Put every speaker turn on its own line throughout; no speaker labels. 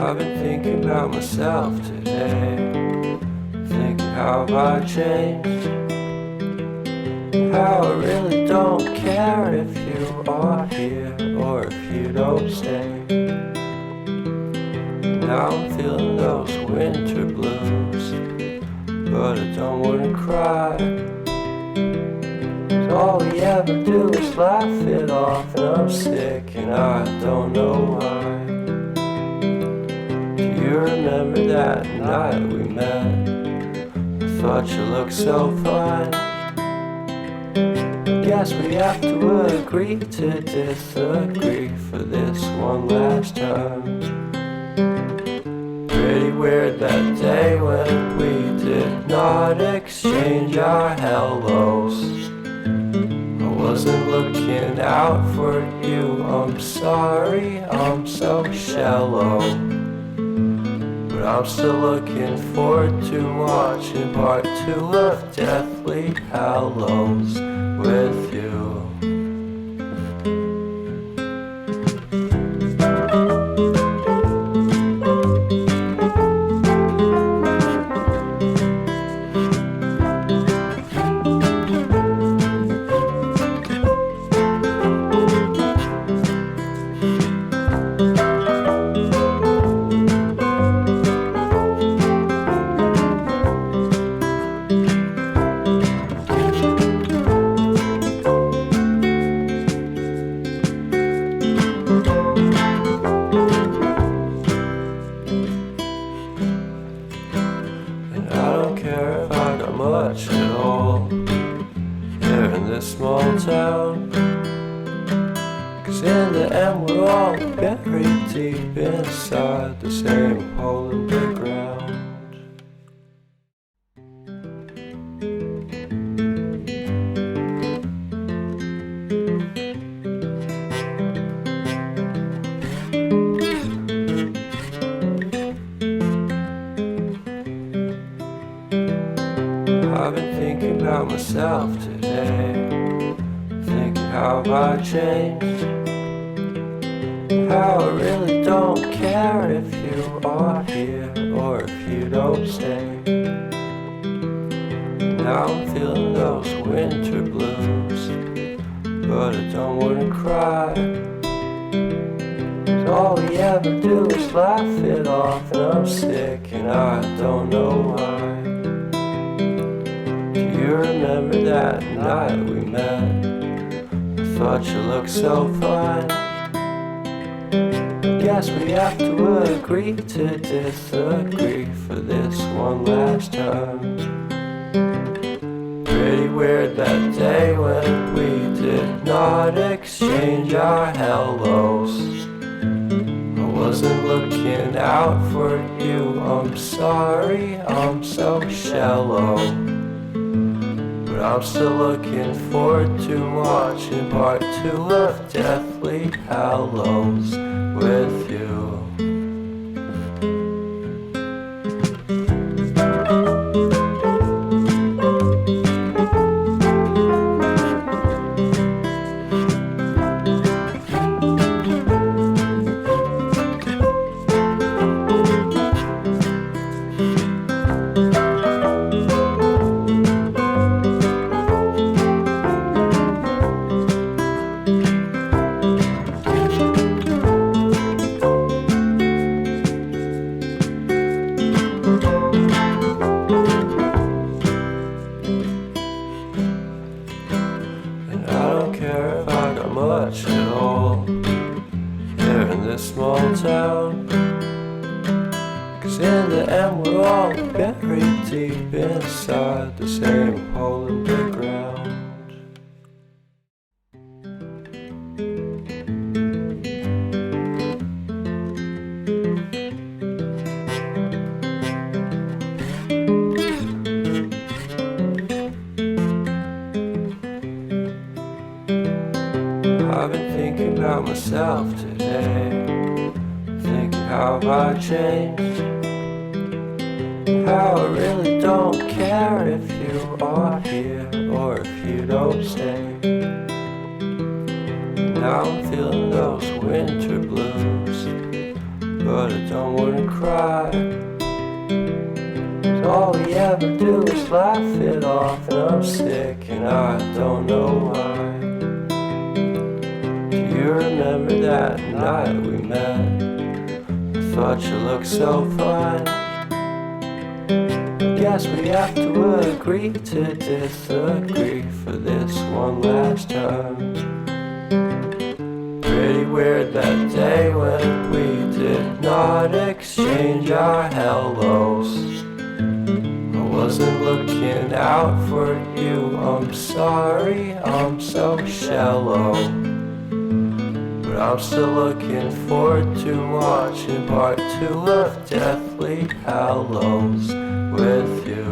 I've been thinking about myself today, thinking how I changed, how I really don't care if you are here or if you don't stay. Now I'm feeling those winter blues, but I don't wanna cry. All we ever do is laugh it off, and I'm sick and I don't know why. Do you remember that night we met? I thought you looked so fine. Guess we have to agree to disagree for this one last time. Pretty weird that day when we did not exchange our hellos. I wasn't looking out for you, I'm sorry, I'm so shallow. But I'm still looking forward to watching part 2 of Deathly Hallows with you. Much at all here in this small town, 'cause in the end we're all buried deep inside the same hole in the ground. I've been thinking about myself today, thinking how I changed, how I really don't care if you are here or if you don't stay. Now I'm feeling those winter blues, but I don't wanna cry. All we ever do is laugh it off, and I'm sick and I don't know why. You remember that night we met? I thought you looked so fine. Guess we have to agree to disagree for this one last time. Pretty weird that day when we did not exchange our hellos. I wasn't looking out for you, I'm sorry, I'm so shallow. But I'm still looking forward to watching part 2 of Deathly Hallows with you. Much at all here in this small town, 'cause in the end we're all buried deep inside the same hole in the ground. I've been thinking about myself today, thinking how I changed, how I really don't care if you are here or if you don't stay. Now I'm feeling those winter blues, but I don't wanna cry. All we ever do is laugh it off, and I'm sick and I don't know why. Do you remember that night we met? I thought you looked so fine. I guess we have to agree to disagree for this one last time. Pretty weird that day when we did not exchange our hellos. I wasn't looking out for you, I'm sorry, I'm so shallow. But I'm still looking forward to watching part 2 of Deathly Hallows with you.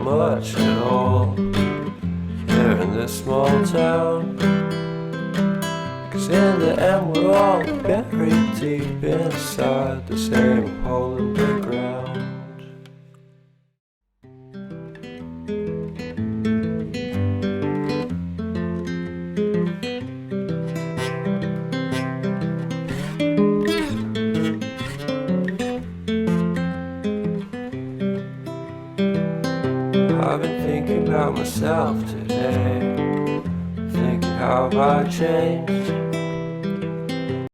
Much at all here in this small town, 'cause in the end we're all buried deep inside the same hole in the ground. I've been thinking about myself today, thinking how have I changed.